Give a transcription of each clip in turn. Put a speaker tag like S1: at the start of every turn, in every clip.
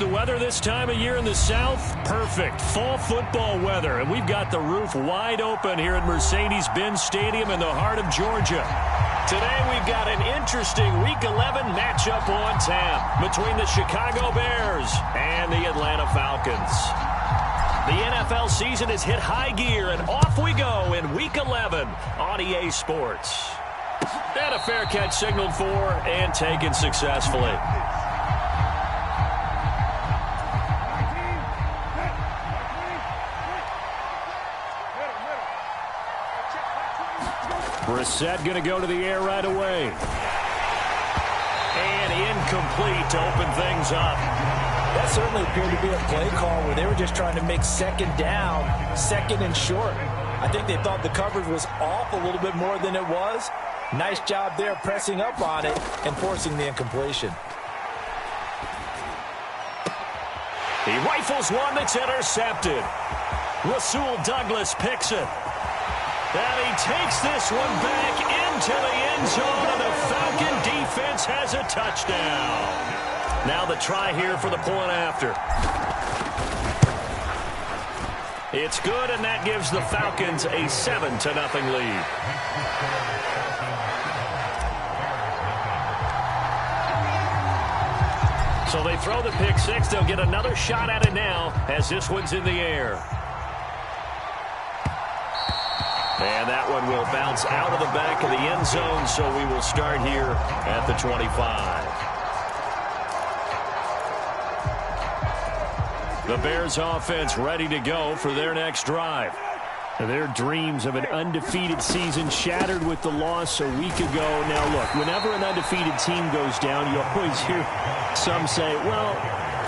S1: the weather this time of year in the South? Perfect. Fall football weather. And we've got the roof wide open here at Mercedes-Benz Stadium in the heart of Georgia. Today we've got an interesting Week 11 matchup on tap between the Chicago Bears and the Atlanta Falcons. The NFL season has hit high gear, and off we go in Week 11 on EA Sports. And a fair catch signaled for and taken successfully. Brissett going to go to the air right away. And incomplete to open things up.
S2: That certainly appeared to be a play call where they were just trying to make second down, second and short. I think they thought the coverage was off a little bit more than it was. Nice job there pressing up on it and forcing the incompletion.
S1: He rifles one that's intercepted. Rasul Douglas picks it. And he takes this one back into the end zone, and the Falcon defense has a touchdown. Now the try here for the point after. It's good, and that gives the Falcons a 7-0 lead. So they throw the pick six. They'll get another shot at it now as this one's in the air. And that one will bounce out of the back of the end zone, so we will start here at the 25. The Bears offense ready to go for their next drive. Their dreams of an undefeated season shattered with the loss a week ago. Now, look, whenever an undefeated team goes down, you always hear some say, well,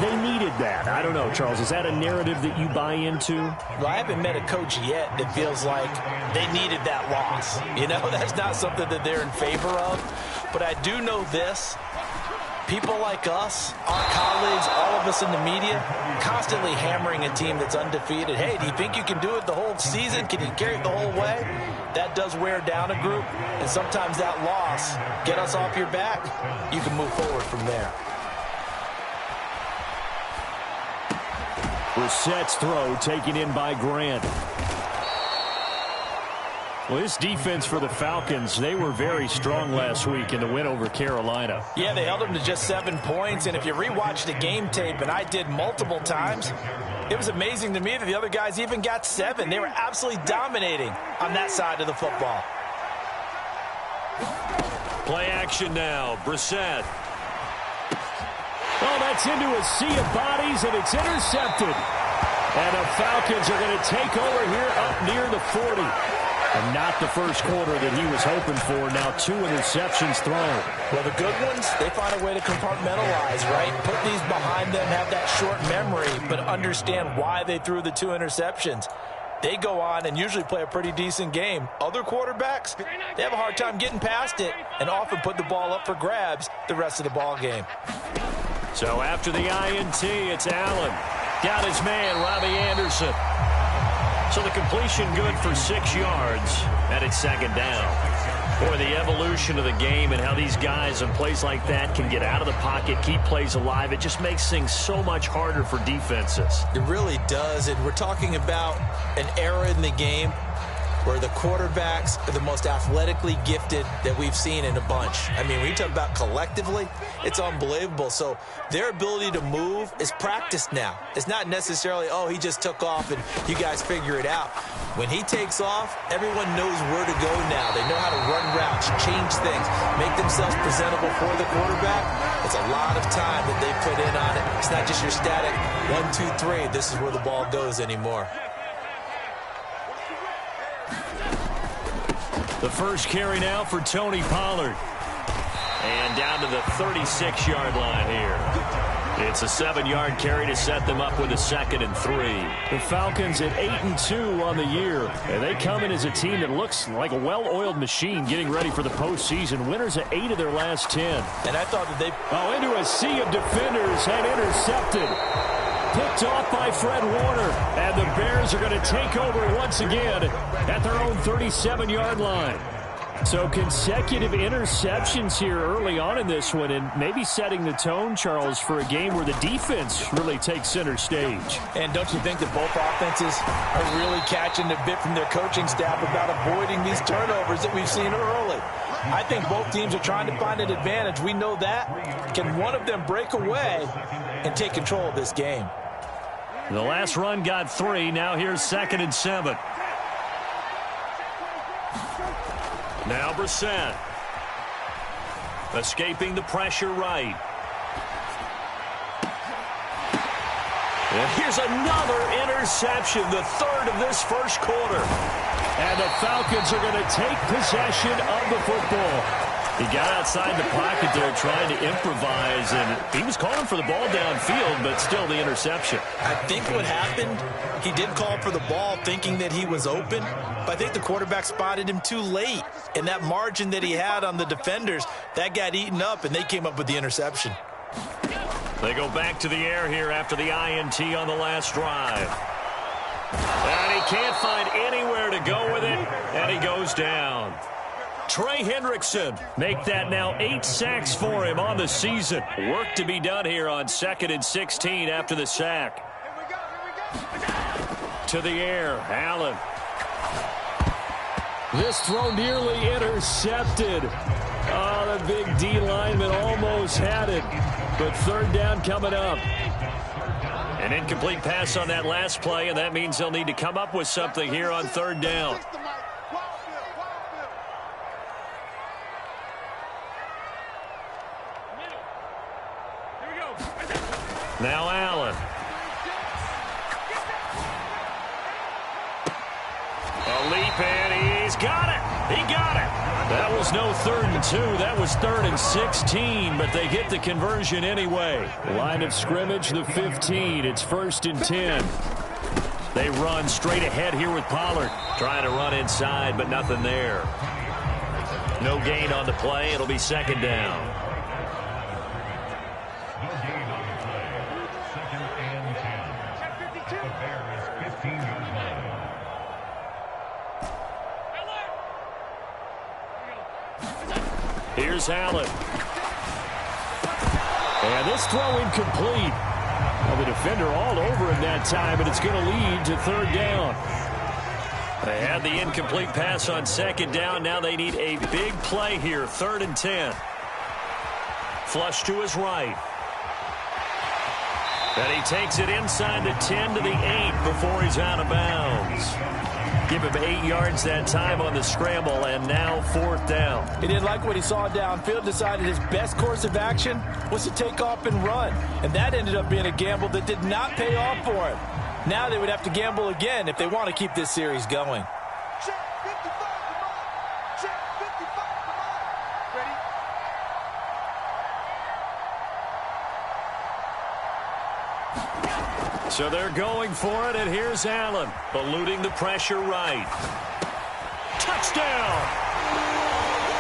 S1: they needed that. I don't know, Charles. Is that a narrative that you buy into?
S2: Well, I haven't met a coach yet that feels like they needed that loss. You know, that's not something that they're in favor of. But I do know this. People like us, our colleagues, all of us in the media, constantly hammering a team that's undefeated. Hey, do you think you can do it the whole season? Can you carry it the whole way? That does wear down a group. And sometimes that loss, get us off your back, you can move forward from there.
S1: Brissett's throw taken in by Grant. Well, this defense for the Falcons, they were very strong last week in the win over Carolina.
S2: Yeah, they held them to just 7 points, and if you rewatch the game tape, and I did multiple times, it was amazing to me that the other guys even got 7. They were absolutely dominating on that side of the football.
S1: Play action now, Brissett. Oh, that's into a sea of bodies, and it's intercepted. And the Falcons are going to take over here up near the 40. And not the first quarter that he was hoping for. Now 2 interceptions thrown.
S2: Well, the good ones, they find a way to compartmentalize, right? Put these behind them, have that short memory, but understand why they threw the 2 interceptions. They go on and usually play a pretty decent game. Other quarterbacks, they have a hard time getting past it and often put the ball up for grabs the rest of the ball game.
S1: So after the INT, it's Allen. Got his man, Robbie Anderson. So the completion good for 6 yards, and it's second down. Boy, the evolution of the game and how these guys in plays like that can get out of the pocket, keep plays alive, it just makes things so much harder for defenses.
S2: It really does, and we're talking about an era in the game where the quarterbacks are the most athletically gifted that we've seen in a bunch. I mean, when you talk about collectively, it's unbelievable. So their ability to move is practiced now. It's not necessarily, oh, he just took off and you guys figure it out. When he takes off, everyone knows where to go now. They know how to run routes, change things, make themselves presentable for the quarterback. It's a lot of time that they put in on it. It's not just your static 1, 2, 3. This is where the ball goes anymore.
S1: The first carry now for Tony Pollard. And down to the 36-yard line here. It's a 7-yard carry to set them up with a 2nd and 3. The Falcons at 8-2 on the year. And they come in as a team that looks like a well-oiled machine getting ready for the postseason. Winners at 8 of their last 10.
S2: And I thought that they...
S1: Oh, into a sea of defenders and intercepted. Picked off by Fred Warner. And the Bears are going to take over once again at their own 37-yard line. So consecutive interceptions here early on in this one, and maybe setting the tone, Charles, for a game where the defense really takes center stage.
S2: And don't you think that both offenses are really catching a bit from their coaching staff about avoiding these turnovers that we've seen early? I think both teams are trying to find an advantage. We know that. Can one of them break away and take control of this game?
S1: The last run got 3. Now here's 2nd and 7. Now Brissett. Escaping the pressure right. And here's another interception, the 3rd of this first quarter. And the Falcons are going to take possession of the football. He got outside the pocket there trying to improvise, and he was calling for the ball downfield, but still the interception.
S2: I think what happened, he did call for the ball thinking that he was open, but I think the quarterback spotted him too late. And that margin that he had on the defenders, that got eaten up, and they came up with the interception.
S1: They go back to the air here after the INT on the last drive. And he can't find anywhere to go with it, and he goes down. Trey Hendrickson, make that now 8 sacks for him on the season. Work to be done here on 2nd and 16 after the sack. To the air, Allen. This throw nearly intercepted. Oh, the big D lineman almost had it. But 3rd down coming up. An incomplete pass on that last play, and that means they'll need to come up with something here on 3rd down. Now Allen. A leap, and he's got it. He got it. That was no 3rd and 2. That was 3rd and 16, but they get the conversion anyway. Line of scrimmage, the 15. It's 1st and 10. They run straight ahead here with Pollard. Trying to run inside, but nothing there. No gain on the play. It'll be 2nd down. Here's Allen. And this throw incomplete. Well, the defender all over him that time, and it's going to lead to 3rd down. They had the incomplete pass on 2nd down. Now they need a big play here, 3rd and 10. Flush to his right. And he takes it inside the 10 to the 8 before he's out of bounds. Give him 8 yards that time on the scramble, and now 4th down.
S2: He didn't like what he saw downfield, decided his best course of action was to take off and run. And that ended up being a gamble that did not pay off for him. Now they would have to gamble again if they want to keep this series going.
S1: So they're going for it, and here's Allen, eluding the pressure right. Touchdown!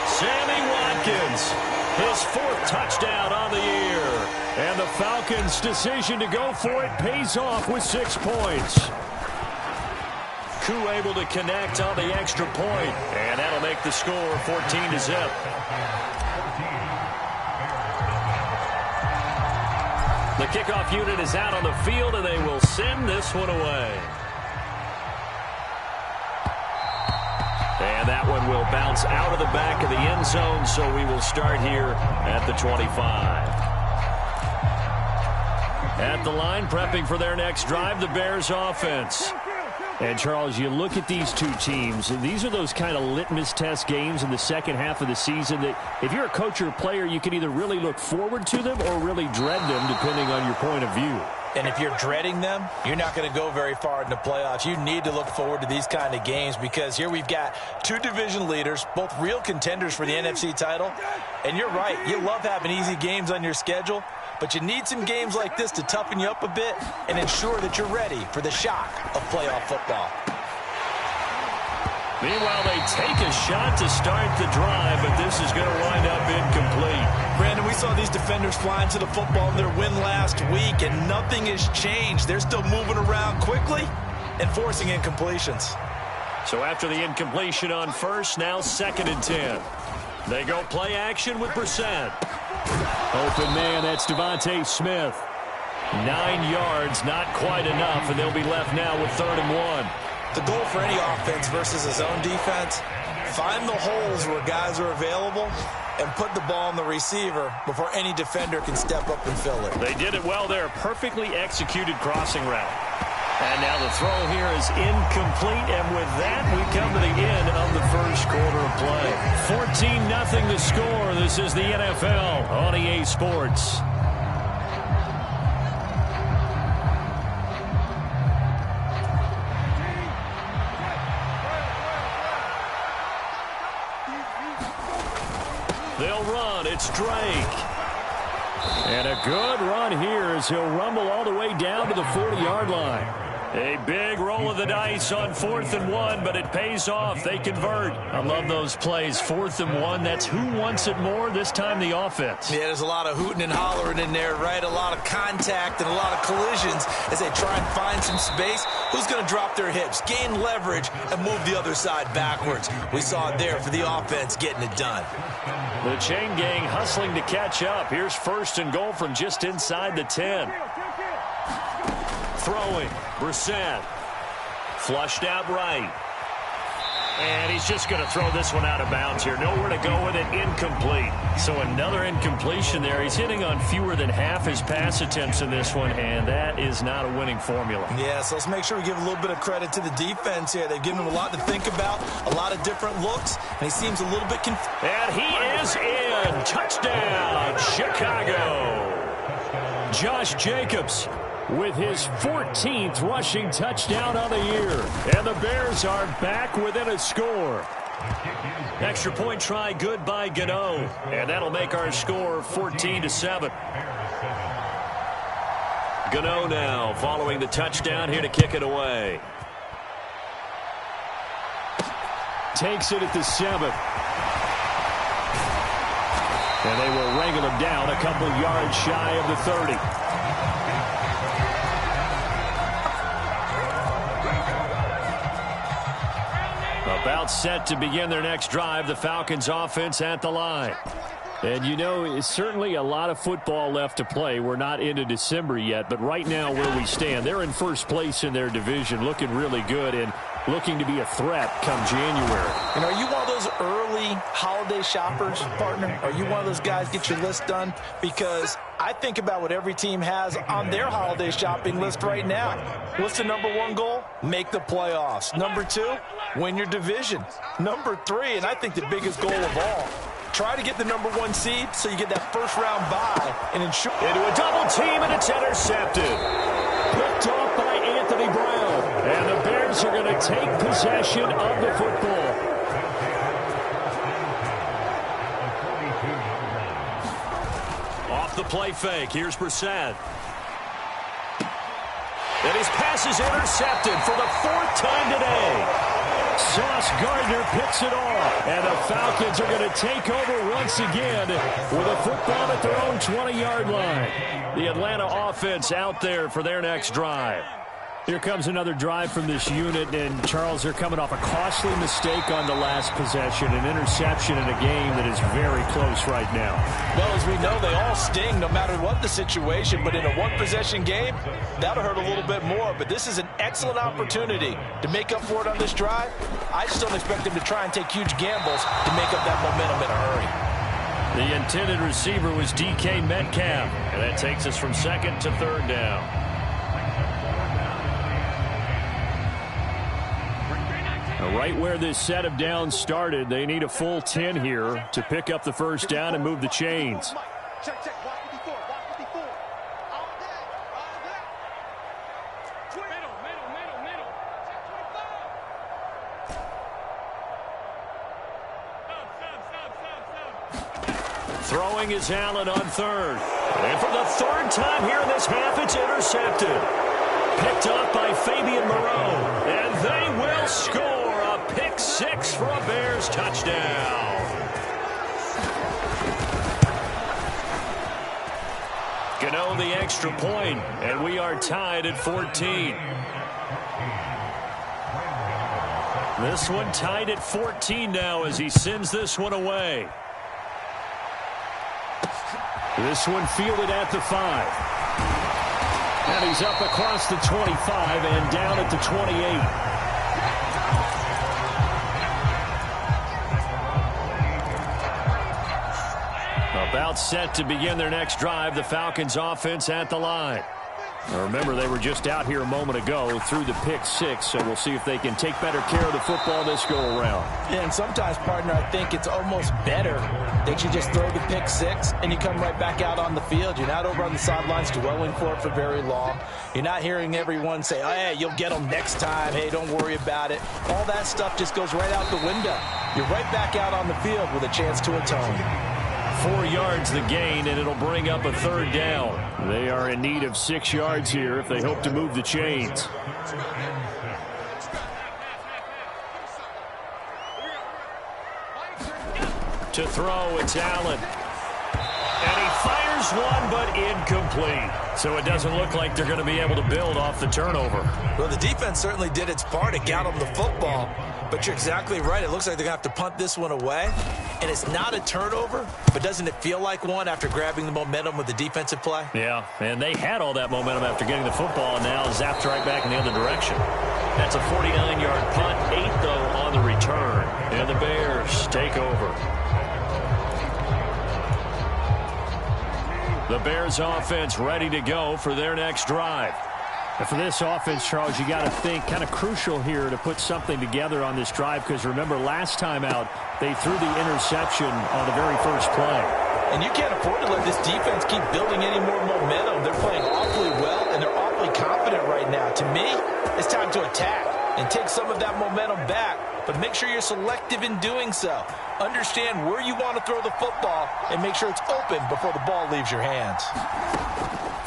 S1: Sammy Watkins, his 4th touchdown on the year. And the Falcons' decision to go for it pays off with 6 points. Koo able to connect on the extra point, and that'll make the score 14-0. The kickoff unit is out on the field, and they will send this one away. And that one will bounce out of the back of the end zone, so we will start here at the 25. At the line, prepping for their next drive, the Bears offense. And, Charles, you look at these two teams, and these are those kind of litmus test games in the second half of the season that if you're a coach or a player, you can either really look forward to them or really dread them, depending on your point of view.
S2: And if you're dreading them, you're not going to go very far in the playoffs. You need to look forward to these kind of games because here we've got 2 division leaders, both real contenders for the NFC title. And you're right, you love having easy games on your schedule, but you need some games like this to toughen you up a bit and ensure that you're ready for the shock of playoff football.
S1: Meanwhile, they take a shot to start the drive, but this is going to wind up incomplete.
S2: Brandon, we saw these defenders flying to the football in their win last week, and nothing has changed. They're still moving around quickly and forcing incompletions.
S1: So after the incompletion on first, now 2nd and 10. They go play action with Brissett. Open man, that's Devontae Smith. 9 yards, not quite enough, and they'll be left now with 3rd and 1.
S2: The goal for any offense versus a zone defense, find the holes where guys are available and put the ball on the receiver before any defender can step up and fill it.
S1: They did it well there. Perfectly executed crossing route. And now the throw here is incomplete, and with that, we come to the end of the first quarter of play. 14-0 the score. This is the NFL on EA Sports. They'll run. It's Drake. And a good run here as he'll rumble all the way down to the 40-yard line. A big roll of the dice on 4th and 1, but it pays off. They convert. I love those plays. 4th and 1, that's who wants it more, this time the offense.
S2: Yeah, there's a lot of hooting and hollering in there, right? A lot of contact and a lot of collisions as they try and find some space. Who's going to drop their hips, gain leverage, and move the other side backwards? We saw it there for the offense getting it done.
S1: The chain gang hustling to catch up. Here's 1st and goal from just inside the 10. Throwing, Brissett. Flushed out right. And he's just going to throw this one out of bounds here. Nowhere to go with it, incomplete. So another incompletion there. He's hitting on fewer than half his pass attempts in this one, and that is not a winning formula.
S2: Yeah, so let's make sure we give a little bit of credit to the defense here. They've given him a lot to think about, a lot of different looks, and he seems a little bit confused.
S1: And he is in. Touchdown, Chicago. Josh Jacobs with his 14th rushing touchdown of the year. And the Bears are back within a score. Extra point try good by Gano. And that'll make our score 14-7. Gano now following the touchdown here to kick it away. Takes it at the 7th. And they will wrangle him down a couple yards shy of the 30. About set to begin their next drive, the Falcons offense at the line. And you know, it's certainly a lot of football left to play. We're not into December yet, but right now where we stand, they're in first place in their division, looking really good and looking to be a threat come January.
S2: And are you one of those early holiday shoppers, partner? Are you one of those guys get your list done? Because I think about what every team has on their holiday shopping list right now. What's the number 1 goal? Make the playoffs. Number 2, win your division. Number 3, and I think the biggest goal of all, try to get the number 1 seed so you get that first-round bye and ensure.
S1: Into a double team, and it's intercepted. Picked off by Anthony Brown. And the Bears are going to take possession of the football. Off the play fake. Here's Brissett. And his pass is intercepted for the 4th time today. Sauce Gardner picks it off. And the Falcons are going to take over once again with a football at their own 20-yard line. The Atlanta offense out there for their next drive. Here comes another drive from this unit, and Charles, they're coming off a costly mistake on the last possession, an interception in a game that is very close right now.
S2: Well, as we know, they all sting no matter what the situation, but in a one-possession game, that'll hurt a little bit more. But this is an excellent opportunity to make up for it on this drive. I just don't expect them to try and take huge gambles to make up that momentum in a hurry.
S1: The intended receiver was DK Metcalf, and that takes us from 2nd to 3rd down. Right where this set of downs started, they need a full 10 here to pick up the first down and move the chains. Throwing is Allen on 3rd. And for the 3rd time here in this half, it's intercepted. Picked up by Fabian Moreau. And they will score. Pick 6 for a Bears touchdown. Gano the extra point, and we are tied at 14. This one tied at 14 now as he sends this one away. This one fielded at the 5. And he's up across the 25 and down at the 28. About set to begin their next drive, the Falcons offense at the line. Now remember, they were just out here a moment ago through the pick 6, so we'll see if they can take better care of the football this go-around.
S2: Yeah, and sometimes, partner, I think it's almost better that you just throw the pick 6 and you come right back out on the field. You're not over on the sidelines dwelling for it for very long. You're not hearing everyone say, oh, hey, you'll get them next time. Hey, don't worry about it. All that stuff just goes right out the window. You're right back out on the field with a chance to atone.
S1: 4 yards the gain, and it'll bring up a 3rd down. They are in need of 6 yards here if they hope to move the chains. To throw, it's Allen. And he fires one, but incomplete. So it doesn't look like they're going to be able to build off the turnover.
S2: Well, the defense certainly did its part to get them the football. But you're exactly right. It looks like they're going to have to punt this one away. And it's not a turnover, but doesn't it feel like one after grabbing the momentum with the defensive play?
S1: Yeah, and they had all that momentum after getting the football, and now zapped right back in the other direction. That's a 49-yard punt, 8, though, on the return. And the Bears take over. The Bears offense ready to go for their next drive. And for this offense, Charles, you got to think kind of crucial here to put something together on this drive, because remember last time out they threw the interception on the very first play.
S2: And you can't afford to let this defense keep building any more momentum. They're playing awfully well, and they're awfully confident right now. To me, it's time to attack and take some of that momentum back, but make sure you're selective in doing so. Understand where you want to throw the football and make sure it's open before the ball leaves your hands.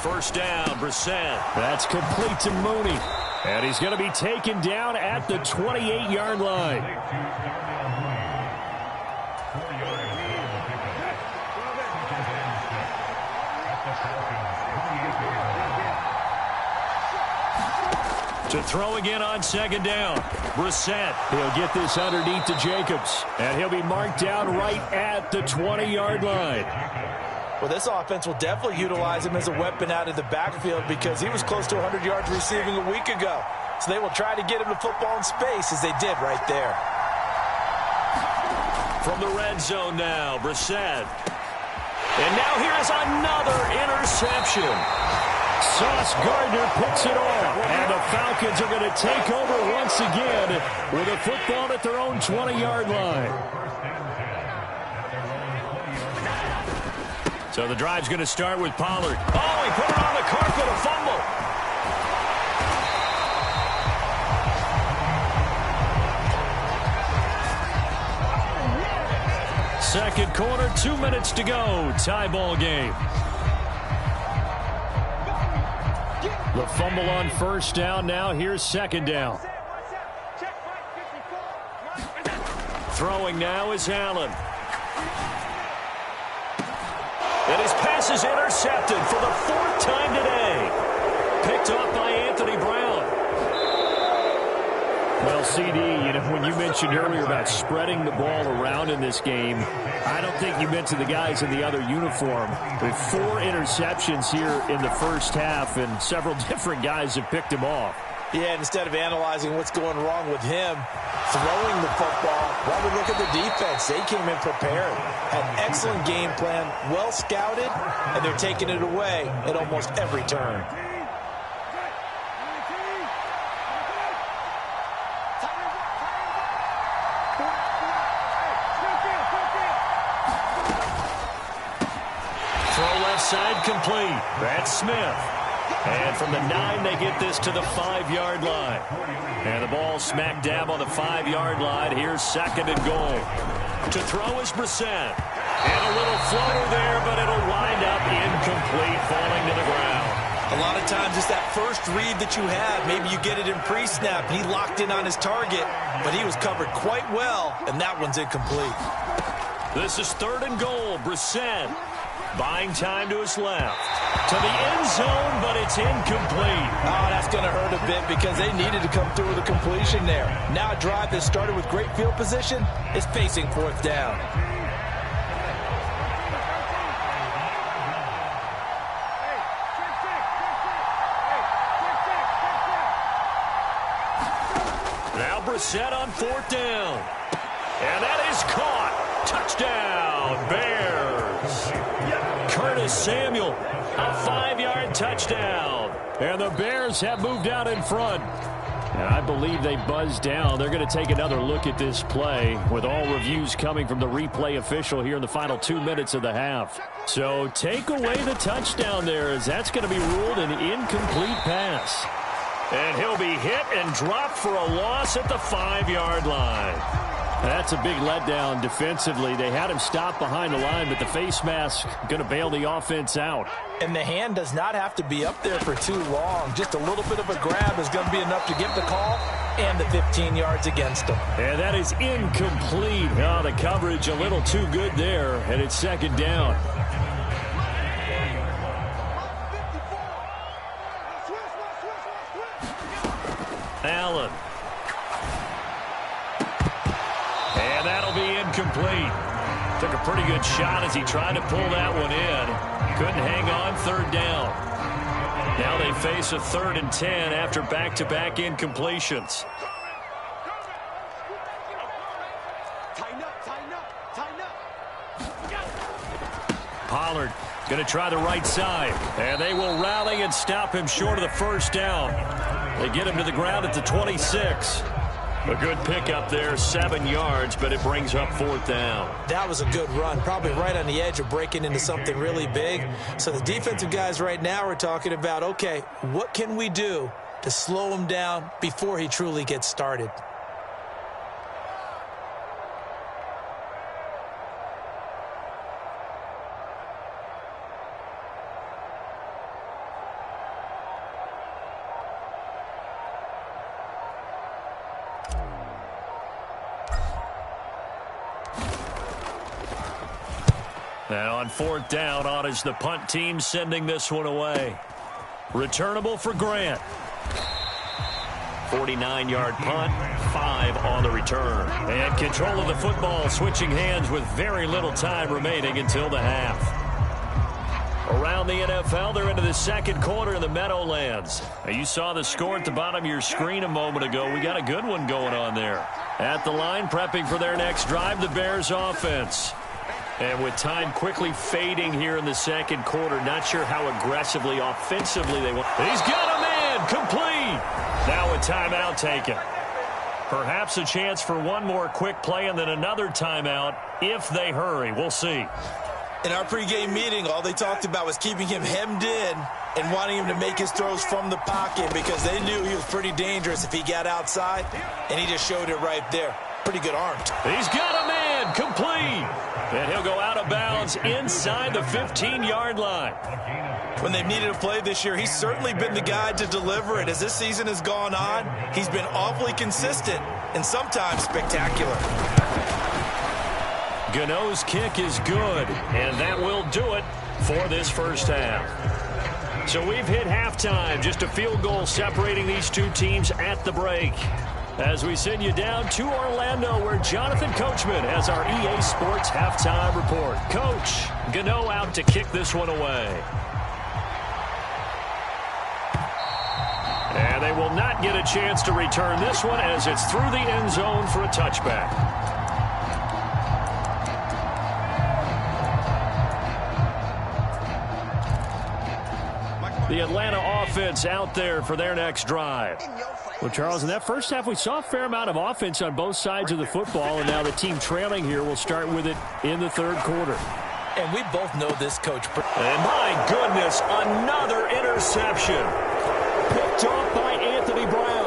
S1: First down, Brissett. That's complete to Mooney. And he's going to be taken down at the 28-yard line. To throw again on 2nd down. Brissett. He'll get this underneath to Jacobs. And he'll be marked down right at the 20-yard line.
S2: Well, this offense will definitely utilize him as a weapon out of the backfield because he was close to 100 yards receiving a week ago. So they will try to get him the football in space as they did right there.
S1: From the red zone now, Brissett. And now here is another interception. Sauce Gardner picks it off, and the Falcons are going to take over once again with a football at their own 20-yard line. So the drive's going to start with Pollard. Oh, he put it on the carpet, a fumble. Second quarter, 2 minutes to go. Tie ball game. The fumble on first down. Now here's 2nd down. Throwing now is Allen. And his pass is intercepted for the 4th time today. Picked up by Anthony Brown. Well, CD, you know, when you mentioned earlier about spreading the ball around in this game, I don't think you meant to the guys in the other uniform. With 4 interceptions here in the first half, and several different guys have picked him off.
S2: Yeah, and instead of analyzing what's going wrong with him throwing the football, well, we look at the defense. They came in prepared, had an excellent game plan, well scouted, and they're taking it away at almost every turn.
S1: Throw left side complete. That's Smith. And from the 9, they get this to the 5-yard line. And the ball smack dab on the 5-yard line. Here's 2nd and goal. To throw is Brissett. And a little floater there, but it'll wind up incomplete, falling to the ground.
S2: A lot of times it's that first read that you have. Maybe you get it in pre-snap. He locked in on his target, but he was covered quite well, and that one's incomplete.
S1: This is 3rd and goal. Brissett. Buying time to his left. To the end zone, but it's incomplete.
S2: Oh, that's going to hurt a bit because they needed to come through with a completion there. Now a drive that started with great field position is facing fourth down.
S1: Now Brissett on fourth down. And that is caught. Touchdown, Bears. Curtis Samuel, a 5-yard touchdown. And the Bears have moved out in front. And I believe they buzzed down. They're going to take another look at this play with all reviews coming from the replay official here in the final 2 minutes of the half. So take away the touchdown there, as that's going to be ruled an incomplete pass. And he'll be hit and dropped for a loss at the 5-yard line. That's a big letdown defensively. They had him stop behind the line, but the face mask going to bail the offense out.
S2: And the hand does not have to be up there for too long. Just a little bit of a grab is going to be enough to get the call and the 15 yards against him.
S1: And that is incomplete. Oh, the coverage a little too good there, and it's second down. Allen. And that'll be incomplete. Took a pretty good shot as he tried to pull that one in. Couldn't hang on, third down. Now they face a 3rd and 10 after back-to-back incompletions. Pollard going to try the right side. And they will rally and stop him short of the first down. They get him to the ground at the 26. A good pickup there, 7 yards, but it brings up fourth down.
S2: That was a good run, probably right on the edge of breaking into something really big. So the defensive guys right now are talking about, okay, what can we do to slow him down before he truly gets started?
S1: And on fourth down, on is the punt team sending this one away. Returnable for Grant. 49-yard punt, 5 on the return. And control of the football switching hands with very little time remaining until the half. Around the NFL, they're into the second quarter in the Meadowlands. Now, you saw the score at the bottom of your screen a moment ago. We got a good one going on there. At the line, prepping for their next drive, the Bears offense. And with time quickly fading here in the second quarter, not sure how aggressively, offensively they want. He's got a man, complete. Now a timeout taken. Perhaps a chance for one more quick play and then another timeout if they hurry. We'll see.
S2: In our pregame meeting, all they talked about was keeping him hemmed in and wanting him to make his throws from the pocket because they knew he was pretty dangerous if he got outside, and he just showed it right there. Pretty good arm.
S1: He's got a man, complete. And he'll go out of bounds inside the 15-yard line.
S2: When they've needed a play this year, he's certainly been the guy to deliver it. As this season has gone on, he's been awfully consistent and sometimes spectacular.
S1: Gano's kick is good, and that will do it for this first half. So we've hit halftime, just a field goal separating these two teams at the break. As we send you down to Orlando, where Jonathan Coachman has our EA Sports halftime report. Coach, Gano out to kick this one away. And they will not get a chance to return this one as it's through the end zone for a touchback. The Atlanta offense out there for their next drive. Well, Charles, in that first half, we saw a fair amount of offense on both sides of the football, and now the team trailing here will start with it in the third quarter.
S2: And we both know this, Coach.
S1: And my goodness, another interception. Picked off by Anthony Brown.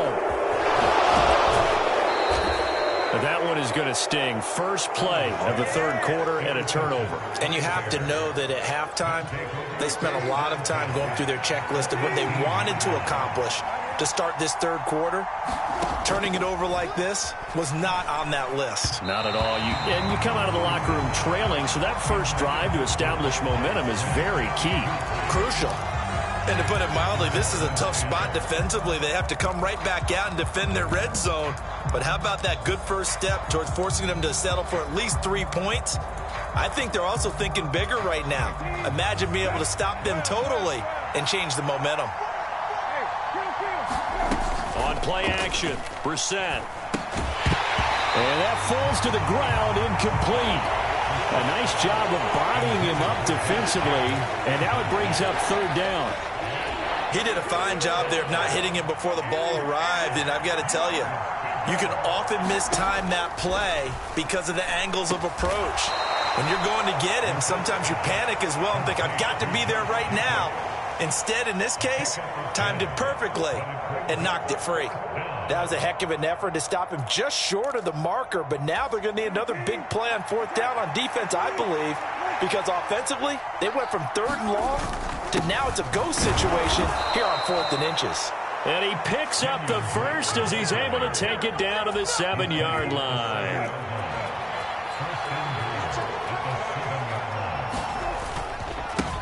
S1: That one is going to sting. First play of the third quarter and a turnover.
S2: And you have to know that at halftime, they spent a lot of time going through their checklist of what they wanted to accomplish to start this third quarter. Turning it over like this was not on that list.
S1: Not at all. And you come out of the locker room trailing, so that first drive to establish momentum is very key.
S2: Crucial. And to put it mildly, this is a tough spot defensively. They have to come right back out and defend their red zone. But how about that good first step towards forcing them to settle for at least 3 points? I think they're also thinking bigger right now. Imagine being able to stop them totally and change the momentum.
S1: On play action, Brissett. And that falls to the ground, incomplete. A nice job of bodying him up defensively, and now it brings up third down.
S2: He did a fine job there of not hitting him before the ball arrived, and I've got to tell you, you can often mistime that play because of the angles of approach. When you're going to get him, sometimes you panic as well and think, I've got to be there right now. Instead, in this case, timed it perfectly and knocked it free. That was a heck of an effort to stop him just short of the marker, but now they're going to need another big play on fourth down on defense, I believe, because offensively, they went from 3rd and long to now it's a go situation here on 4th and inches.
S1: And he picks up the first as he's able to take it down to the 7-yard line.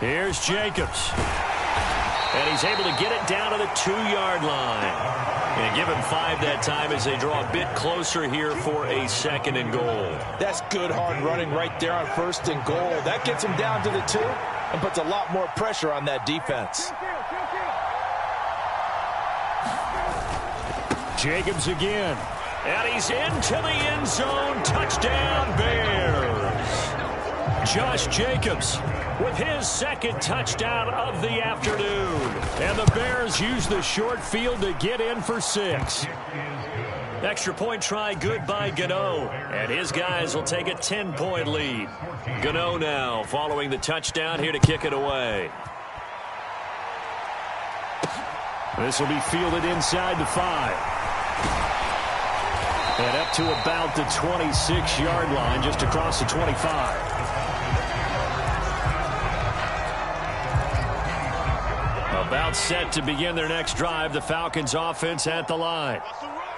S1: Here's Jacobs. And he's able to get it down to the 2-yard line. And give him 5 that time as they draw a bit closer here for a 2nd and goal.
S2: That's good hard running right there on 1st and goal. That gets him down to the 2 and puts a lot more pressure on that defense.
S1: Jacobs again. And he's into the end zone. Touchdown, Bears. Josh Jacobs with his 2nd touchdown of the afternoon. And the Bears use the short field to get in for 6. Extra point try good by Gano. And his guys will take a 10-point lead. Gano now following the touchdown here to kick it away. This will be fielded inside the 5. And up to about the 26-yard line, just across the 25. About set to begin their next drive, the Falcons offense at the line.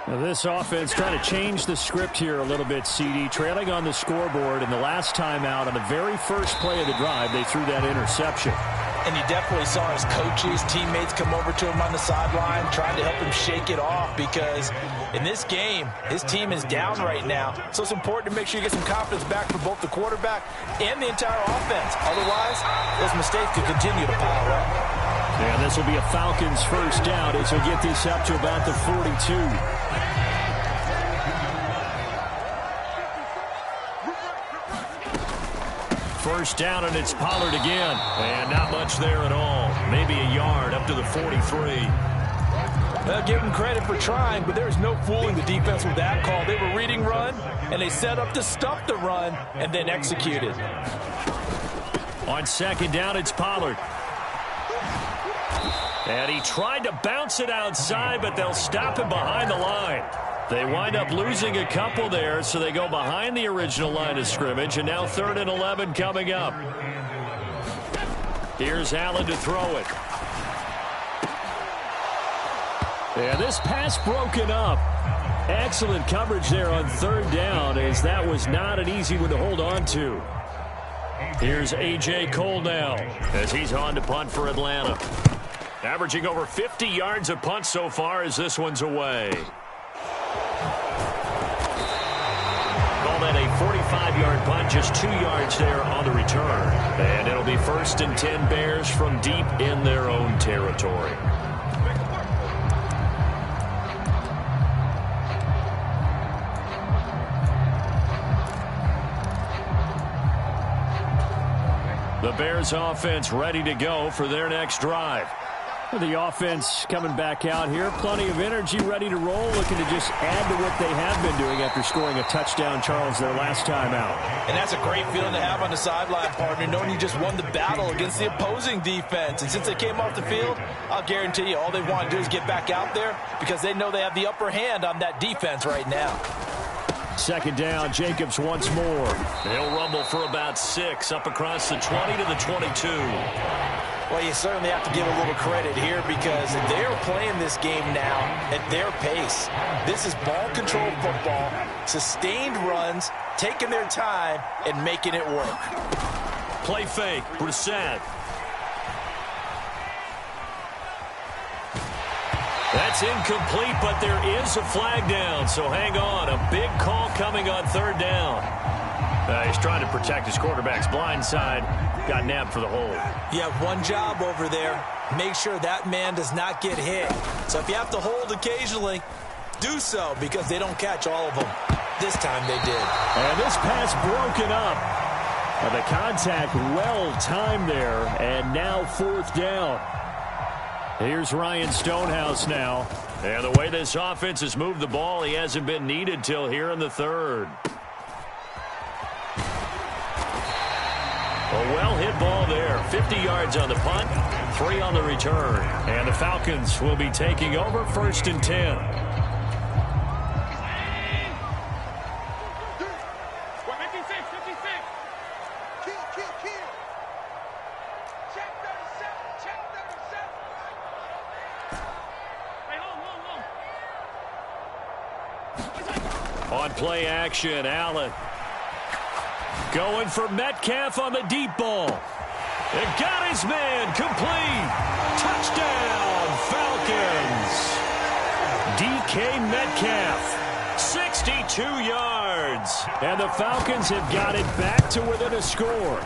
S1: Now this offense trying to change the script here a little bit, CD. Trailing on the scoreboard, and the last time out on the very first play of the drive, they threw that interception.
S2: And you definitely saw his coaches, teammates come over to him on the sideline, trying to help him shake it off, because in this game, his team is down right now. So it's important to make sure you get some confidence back for both the quarterback and the entire offense. Otherwise, those mistakes could continue to pile up.
S1: And this will be a Falcons first down as we get this up to about the 42. First down, and it's Pollard again. And not much there at all. Maybe a yard up to the 43.
S2: They'll give him credit for trying, but there's no fooling the defense with that call. They were reading run, and they set up to stop the run, and then executed.
S1: On 2nd down, it's Pollard. And he tried to bounce it outside, but they'll stop him behind the line. They wind up losing a couple there, so they go behind the original line of scrimmage, and now 3rd and 11 coming up. Here's Allen to throw it. And this pass broken up. Excellent coverage there on 3rd down, as that was not an easy one to hold on to. Here's A.J. Cole now, as he's on to punt for Atlanta. Averaging over 50 yards a punt so far as this one's away. Call that a 45-yard punt, just 2 yards there on the return. And it'll be 1st and 10 Bears from deep in their own territory. The Bears offense ready to go for their next drive. The offense coming back out here. Plenty of energy, ready to roll, looking to just add to what they have been doing after scoring a touchdown, Charles, their last time out.
S2: And that's a great feeling to have on the sideline, partner, knowing you just won the battle against the opposing defense. And since they came off the field, I'll guarantee you all they want to do is get back out there because they know they have the upper hand on that defense right now.
S1: 2nd down, Jacobs once more. They'll rumble for about 6 up across the 20 to the 22.
S2: Well, you certainly have to give a little credit here because they're playing this game now at their pace. This is ball control football, sustained runs, taking their time, and making it work.
S1: Play fake, Brissett. That's incomplete, but there is a flag down, so hang on. A big call coming on third down. He's trying to protect his quarterback's blind side. Got nabbed for the hold.
S2: You have one job over there. Make sure that man does not get hit. So if you have to hold occasionally, do so because they don't catch all of them. This time they did.
S1: And this pass broken up. The contact well timed there, and now fourth down. Here's Ryan Stonehouse now. And the way this offense has moved the ball, he hasn't been needed till here in the third. A well-hit ball there. 50 yards on the punt, 3 on the return. And the Falcons will be taking over 1st and 10. On play action, Allen. Going for Metcalf on the deep ball. It got his man. Complete. Touchdown, Falcons. DK Metcalf. 62 yards. And the Falcons have got it back to within a score.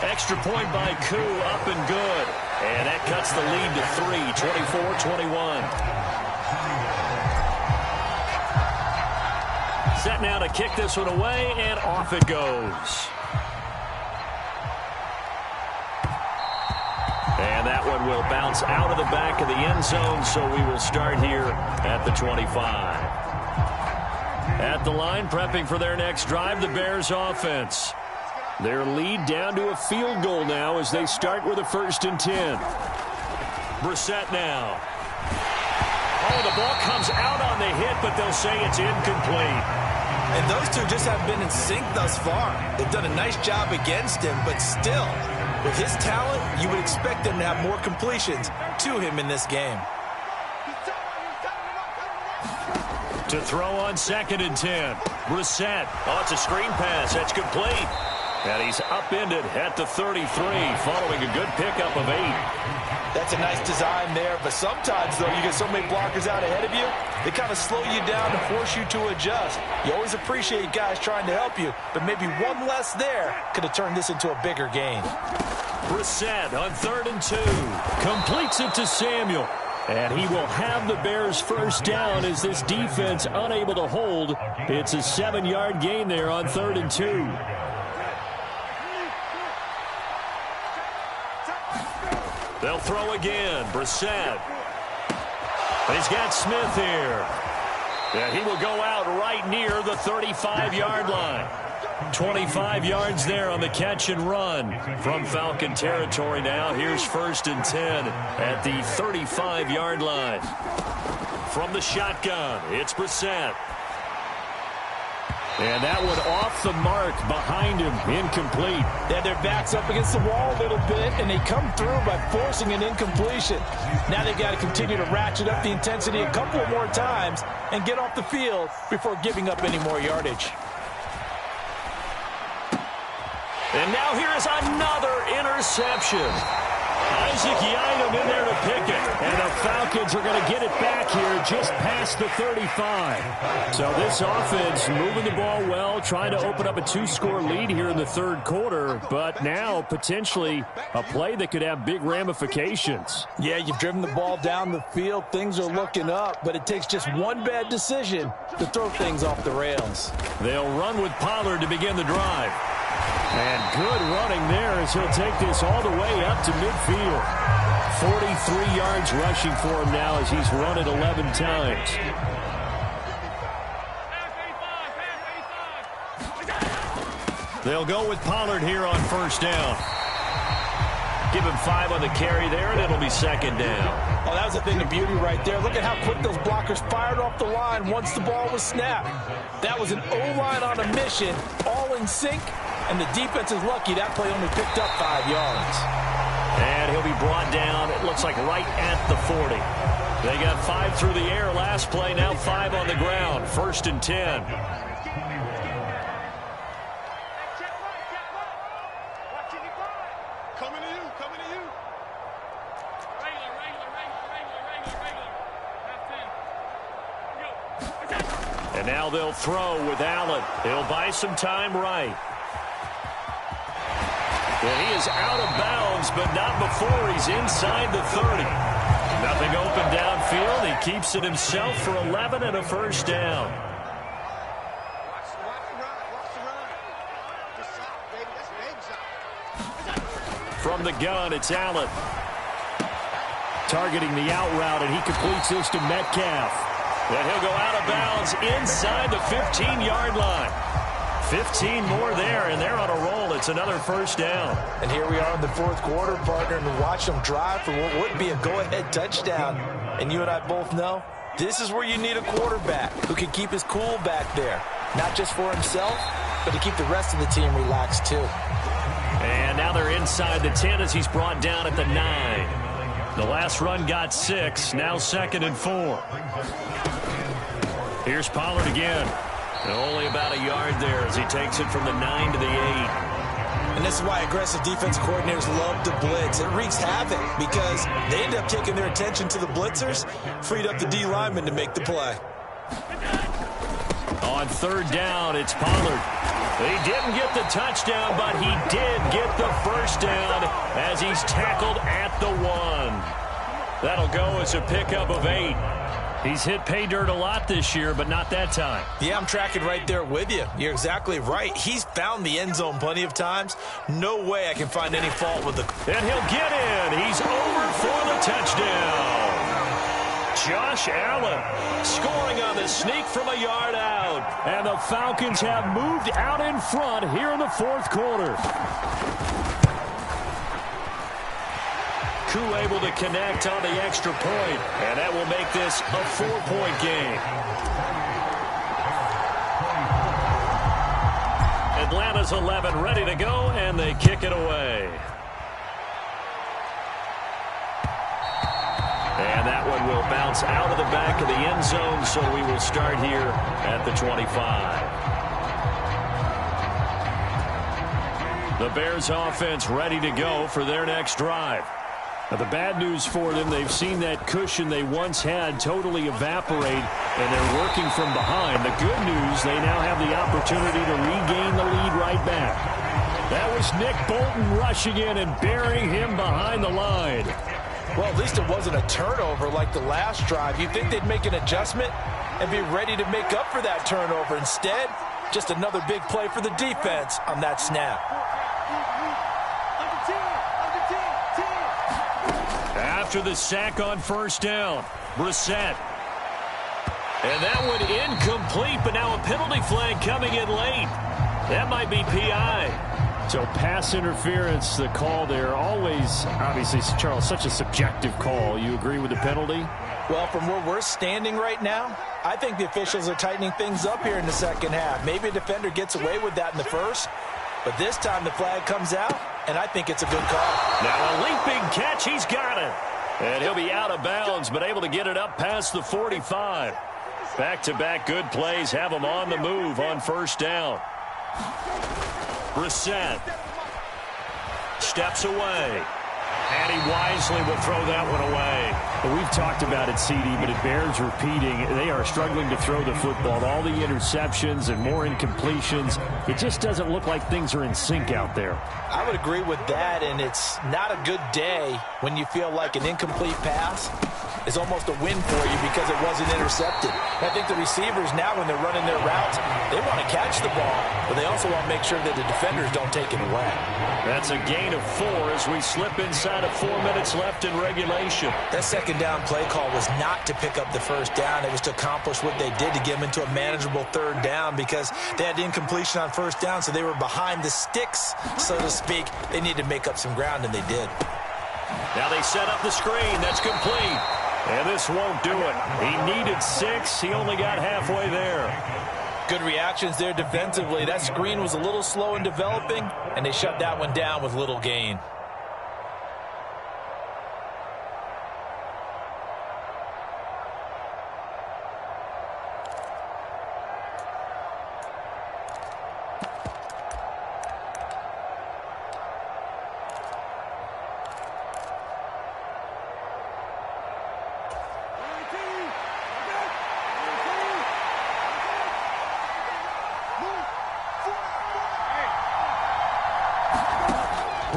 S1: Extra point by Koo, up and good. And that cuts the lead to 3, 24-21. Set now to kick this one away, and off it goes. And that one will bounce out of the back of the end zone, so we will start here at the 25. At the line, prepping for their next drive, the Bears offense. Their lead down to a field goal now as they start with a 1st and 10. Brissett now. Oh, the ball comes out on the hit, but they'll say it's incomplete.
S2: And those two just haven't been in sync thus far. They've done a nice job against him, but still, with his talent, you would expect them to have more completions to him in this game.
S1: To throw on 2nd and 10. Brissett. Oh, it's a screen pass. That's complete. And he's upended at the 33, following a good pickup of 8.
S2: That's a nice design there, but sometimes, though, you get so many blockers out ahead of you, they kind of slow you down and force you to adjust. You always appreciate guys trying to help you, but maybe one less there could have turned this into a bigger game.
S1: Brissett on 3rd and 2. Completes it to Samuel. And he will have the Bears' first down as this defense unable to hold. It's a 7-yard gain there on 3rd and 2. They'll throw again. Brissett. He's got Smith here. And he will go out right near the 35-yard line. 25 yards there on the catch and run from Falcon territory now. Here's 1st and 10 at the 35-yard line. From the shotgun, it's Brissett. And that one off the mark behind him, incomplete.
S3: Yeah, their back's up against the wall a little bit, and they come through by forcing an incompletion. Now they've got to continue to ratchet up the intensity a couple of more times and get off the field before giving up any more yardage.
S1: And now here is another interception. Isaac Yiadom in there to pick it. And the Falcons are going to get it back here just past the 35. So this offense moving the ball well, trying to open up a 2-score lead here in the 3rd quarter. But now potentially a play that could have big ramifications.
S3: Yeah, you've driven the ball down the field. Things are looking up, but it takes just one bad decision to throw things off the rails.
S1: They'll run with Pollard to begin the drive. And good running there as he'll take this all the way up to midfield. 43 yards rushing for him now as he's run it 11 times. They'll go with Pollard here on 1st down. Give him 5 on the carry there, and it'll be 2nd down.
S3: Oh, that was a thing of beauty right there. Look at how quick those blockers fired off the line once the ball was snapped. That was an O-line on a mission, all in sync. And the defense is lucky that play only picked up 5 yards.
S1: brought down, it looks like right at the 40. They got 5 through the air last play, now 5 on the ground. 1st and 10. And now they'll throw with Allen. He'll buy some time right. And he is out of bounds, but not before he's inside the 30. Nothing open downfield. He keeps it himself for 11 and a first down. From the gun, it's Allen. Targeting the out route, and he completes this to Metcalf. And he'll go out of bounds inside the 15-yard line. 15 more there, and they're on a roll. It's another first down.
S3: And here we are in the 4th quarter, partner, and watch them drive for what would be a go-ahead touchdown. And you and I both know this is where you need a quarterback who can keep his cool back there. Not just for himself, but to keep the rest of the team relaxed too.
S1: And now they're inside the 10 as he's brought down at the 9. The last run got 6, now 2nd and 4. Here's Pollard again. And only about a yard there as he takes it from the 9 to the 8.
S2: And this is why aggressive defense coordinators love to blitz. It wreaks havoc because they end up taking their attention to the blitzers, freed up the D lineman to make the play.
S1: On 3rd down, it's Pollard. He didn't get the touchdown, but he did get the first down as he's tackled at the 1. That'll go as a pickup of 8. He's hit pay dirt a lot this year, but not that time.
S2: Yeah, I'm tracking right there with you. You're exactly right. He's found the end zone plenty of times. No way I can find any fault with the...
S1: And he'll get in. He's over for the touchdown. Josh Allen scoring on the sneak from a yard out. And the Falcons have moved out in front here in the 4th quarter. Koo able to connect on the extra point, and that will make this a 4-point game. Atlanta's 11 ready to go, and they kick it away. And that one will bounce out of the back of the end zone, so we will start here at the 25. The Bears offense ready to go for their next drive. Now, the bad news for them, they've seen that cushion they once had totally evaporate, and they're working from behind. The good news, they now have the opportunity to regain the lead right back. That was Nick Bolton rushing in and burying him behind the line.
S3: Well, at least it wasn't a turnover like the last drive. You'd think they'd make an adjustment and be ready to make up for that turnover. Instead, just another big play for the defense on that snap.
S1: After the sack on 1st down, Brissett. And that one incomplete, but now a penalty flag coming in late. That might be PI. So pass interference, the call there. Always, obviously, Charles, such a subjective call. You agree with the penalty?
S3: Well, from where we're standing right now, I think the officials are tightening things up here in the 2nd half. Maybe a defender gets away with that in the 1st, but this time the flag comes out, and I think it's a good call.
S1: Now a leaping catch, he's got it. And he'll be out of bounds, but able to get it up past the 45. Back-to-back good plays have him on the move on 1st down. Brissett steps away. And he wisely will throw that one away.
S4: Well, we've talked about it, CD, but it bears repeating. They are struggling to throw the football. All the interceptions and more incompletions. It just doesn't look like things are in sync out there.
S3: I would agree with that, and it's not a good day when you feel like an incomplete pass is almost a win for you because it wasn't intercepted. I think the receivers now, when they're running their routes, they want to catch the ball, but they also want to make sure that the defenders don't take it away.
S1: That's a gain of 4 as we slip inside of 4 minutes left in regulation.
S2: That 2nd down play call was not to pick up the 1st down. It was to accomplish what they did to get them into a manageable 3rd down because they had incompletion on 1st down, so they were behind the sticks, so to speak. They needed to make up some ground, and they did.
S1: Now they set up the screen. That's complete. And this won't do it. He needed 6. He only got halfway there.
S3: Good reactions there defensively. That screen was a little slow in developing, and they shut that one down with little gain.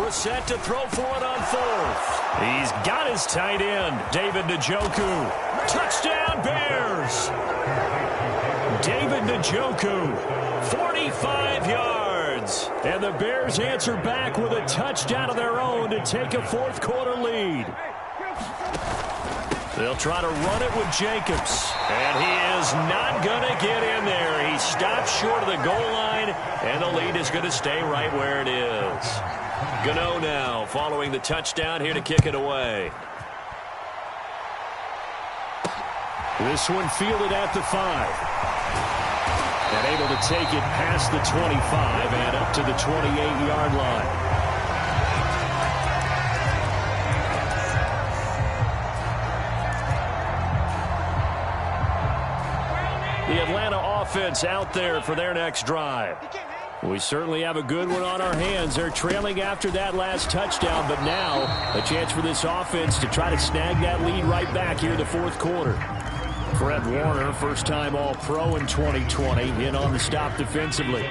S1: Brissett to throw for it on fourth. He's got his tight end, David Njoku. Touchdown, Bears! David Njoku, 45 yards. And the Bears answer back with a touchdown of their own to take a fourth-quarter lead. They'll try to run it with Jacobs. And he is not going to get in there. He stops short of the goal line, and the lead is going to stay right where it is. Gano now following the touchdown here to kick it away. This one fielded at the 5. And able to take it past the 25 and up to the 28-yard line. The Atlanta offense out there for their next drive. We certainly have a good one on our hands. They're trailing after that last touchdown, but now a chance for this offense to try to snag that lead right back here in the fourth quarter. Fred Warner, first-time All-Pro in 2020, in on the stop defensively.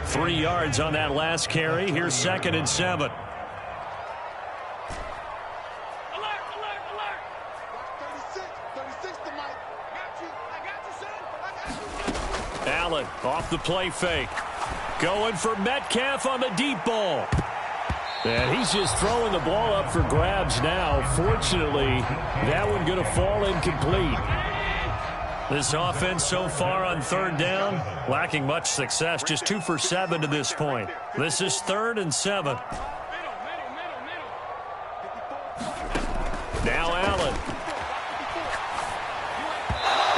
S1: 3 yards on that last carry. Here's 2nd and 7. Allen off the play fake. Going for Metcalf on the deep ball. And he's just throwing the ball up for grabs now. Fortunately, that one going to fall incomplete. This offense so far on 3rd down, lacking much success. Just 2 for 7 to this point. This is 3rd and 7. Now Allen.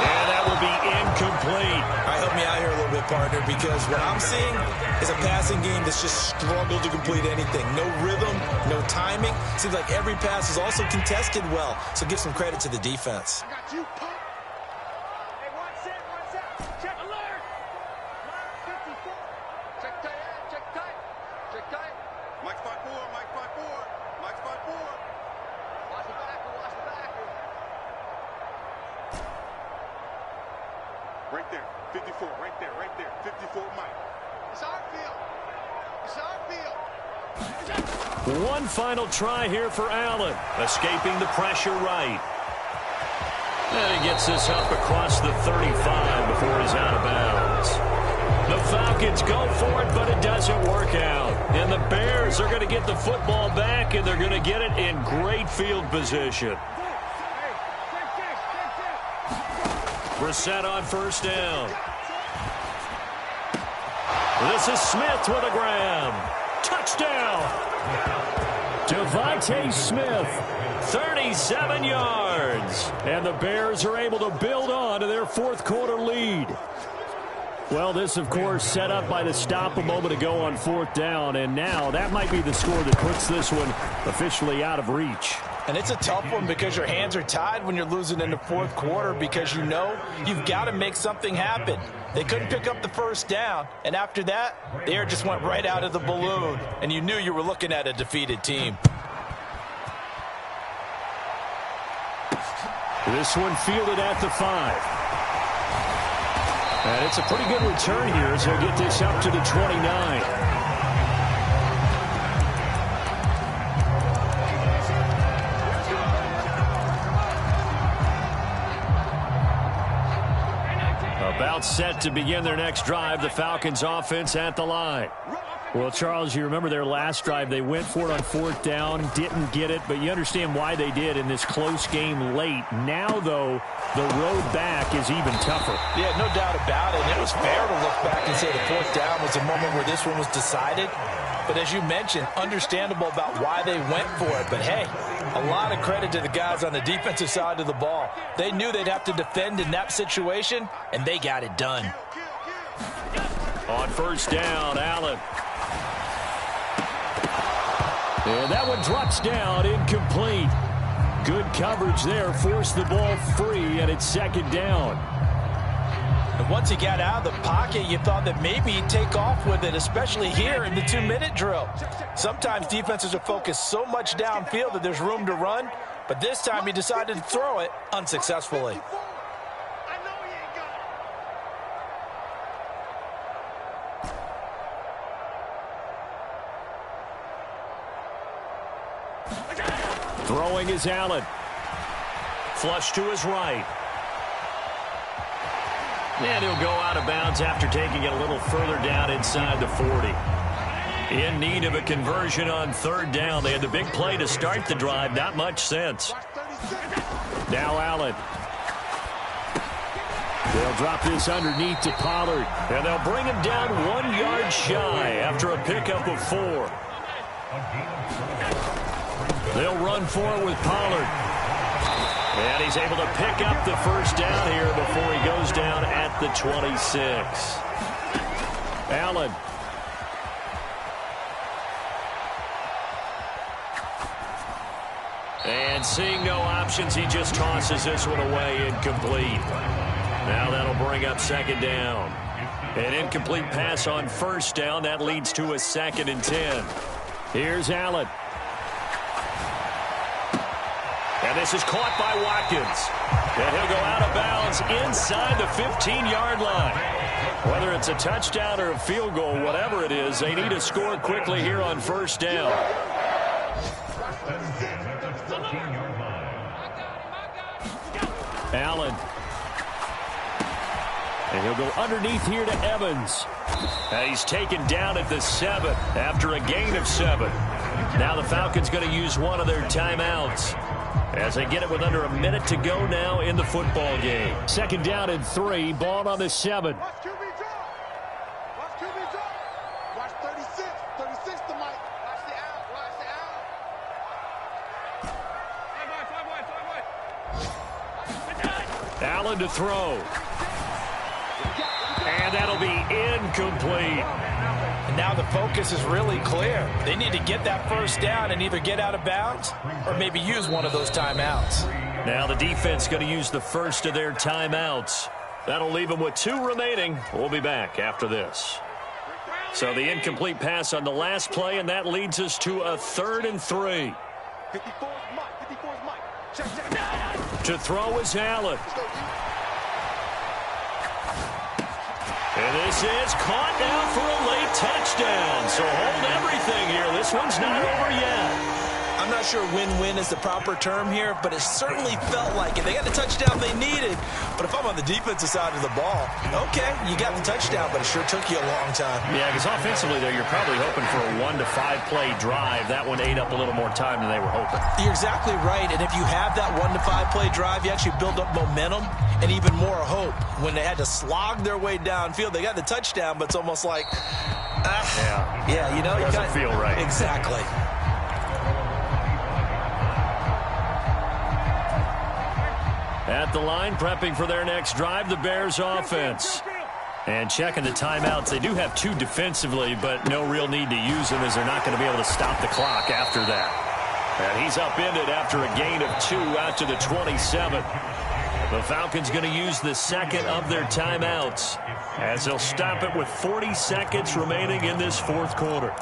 S1: And that will be incomplete.
S2: All right, help me out here a little bit, partner, because what I'm seeing is a passing game that's just struggled to complete anything. No rhythm, no timing. Seems like every pass is also contested well. So give some credit to the defense.
S5: I got you, Pop.
S6: Right there, 54, right there, 54, Mike.
S5: It's our field. It's our field.
S1: One final try here for Allen, escaping the pressure right. And he gets this up across the 35 before he's out of bounds. The Falcons go for it, but it doesn't work out. And the Bears are going to get the football back, and they're going to get it in great field position. Brissett on 1st down. This is Smith with a grab. Touchdown. Devontae Smith, 37 yards. And the Bears are able to build on to their fourth-quarter lead. Well, this, of course, set up by the stop a moment ago on 4th down. And now that might be the score that puts this one officially out of reach.
S3: And it's a tough one because your hands are tied when you're losing in the fourth quarter because you know you've got to make something happen. They couldn't pick up the 1st down, and after that, the air just went right out of the balloon, and you knew you were looking at a defeated team.
S1: This one fielded at the 5. And it's a pretty good return here as they'll get this up to the 29. About set to begin their next drive, the Falcons offense at the line. Well, Charles, you remember their last drive. They went for it on 4th down, didn't get it, but you understand why they did in this close game late. Now, though, the road back is even tougher.
S3: Yeah, no doubt about it. And it was fair to look back and say the 4th down was the moment where this one was decided. But as you mentioned, understandable about why they went for it. But, hey, a lot of credit to the guys on the defensive side of the ball. They knew they'd have to defend in that situation, and they got it done.
S1: On 1st down, Allen. And that one drops down, incomplete. Good coverage there, forced the ball free, and it's 2nd down.
S3: And once he got out of the pocket, you thought that maybe he'd take off with it, especially here in the 2-minute drill. Sometimes defenses are focused so much downfield that there's room to run, but this time he decided to throw it unsuccessfully.
S1: is Allen. Flush to his right. And he'll go out of bounds after taking it a little further down inside the 40. In need of a conversion on third down. They had the big play to start the drive. Not much sense. Now Allen. They'll drop this underneath to Pollard. And they'll bring him down 1 yard shy after a pickup of 4. They'll run for it with Pollard. And he's able to pick up the first down here before he goes down at the 26. Allen. And seeing no options, he just tosses this one away incomplete. Now that'll bring up second down. An incomplete pass on first down. That leads to a 2nd and 10. Here's Allen. And this is caught by Watkins. And he'll go out of bounds inside the 15-yard line. Whether it's a touchdown or a field goal, whatever it is, they need to score quickly here on first down. Allen. And he'll go underneath here to Evans. And he's taken down at the 7 after a gain of 7. Now the Falcons going to use one of their timeouts as they get it with under a minute to go now in the football game. 2nd down and 3, ball on the 7.
S5: Watch QB drop. Watch QB drop. Watch 36. 36 to Mike. Watch the out. Watch the out.
S1: Allen to throw. And that'll be incomplete.
S3: And now the focus is really clear. They need to get that first down and either get out of bounds or maybe use one of those timeouts.
S1: Now the defense going to use the first of their timeouts. That'll leave them with 2 remaining. We'll be back after this. So the incomplete pass on the last play, and that leads us to a 3rd and 3.
S5: 54 is Mike. 54 is Mike. Check.
S1: To throw is Allen. And this is caught now for a late touchdown. So hold everything here. This one's not over yet.
S2: I'm not sure win-win is the proper term here, but it certainly felt like it. They got the touchdown they needed. But if I'm on the defensive side of the ball, okay, you got the touchdown, but it sure took you a long time.
S1: Yeah, because offensively there, you're probably hoping for a 1 to 5 play drive. That one ate up a little more time than they were hoping.
S2: You're exactly right. And if you have that 1 to 5 play drive, you actually build up momentum and even more hope. When they had to slog their way downfield, they got the touchdown, but it's almost like, yeah, you know,
S1: it doesn't feel right.
S2: Exactly.
S1: At the line, prepping for their next drive, the Bears offense. And checking the timeouts. They do have 2 defensively, but no real need to use them as they're not going to be able to stop the clock after that. And he's upended after a gain of 2 out to the 27. The Falcons going to use the 2nd of their timeouts as they'll stop it with 40 seconds remaining in this 4th quarter.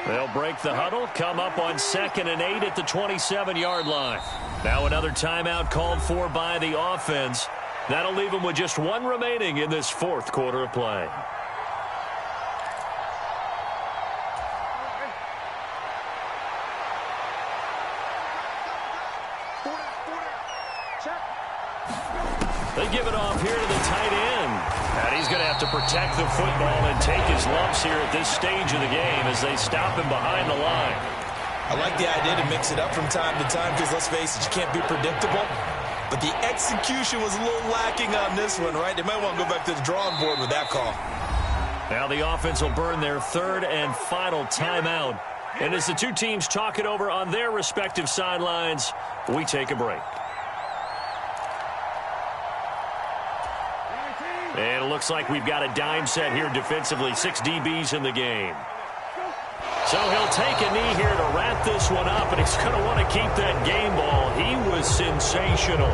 S1: They'll break the huddle, come up on 2nd and 8 at the 27-yard line. Now another timeout called for by the offense. That'll leave them with just 1 remaining in this 4th quarter of play. They give it off here to the tight end. And he's going to have to protect the football and take his lumps here at this stage of the game as they stop him behind the line.
S2: I like the idea to mix it up from time to time because, let's face it, you can't be predictable. But the execution was a little lacking on this one, right? They might want to go back to the drawing board with that call.
S1: Now the offense will burn their 3rd and final timeout. And as the 2 teams talk it over on their respective sidelines, we take a break. And it looks like we've got a dime set here defensively. 6 DBs in the game. So he'll take a knee here to wrap this one up, and he's going to want to keep that game ball. He was sensational.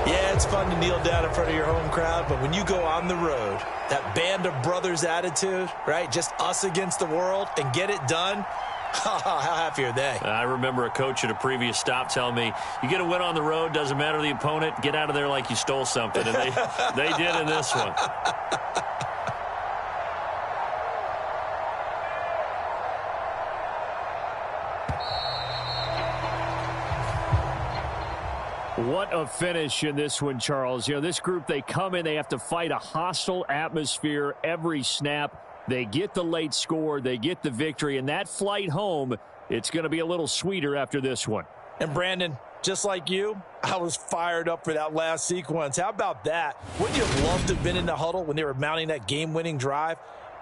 S2: Yeah, it's fun to kneel down in front of your home crowd, but when you go on the road, that band of brothers attitude, right, just us against the world, and get it done, how happy are they?
S1: I remember a coach at a previous stop telling me, you get a win on the road, doesn't matter the opponent, get out of there like you stole something. And they did in this one.
S4: What a finish in this one, Charles. You know, this group, they come in, they have to fight a hostile atmosphere every snap. They get the late score, they get the victory, and that flight home, it's going to be a little sweeter after this one.
S3: And Brandon, just like you, I was fired up for that last sequence. How about that? Wouldn't you have loved to have been in the huddle when they were mounting that game-winning drive?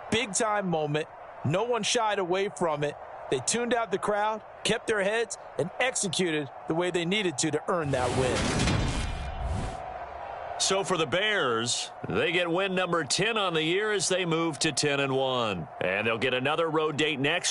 S3: Big-time moment. No one shied away from it. They tuned out the crowd, kept their heads, and executed the way they needed to earn that win.
S1: So for the Bears, they get win number 10 on the year as they move to 10-1. And they'll get another road date next week.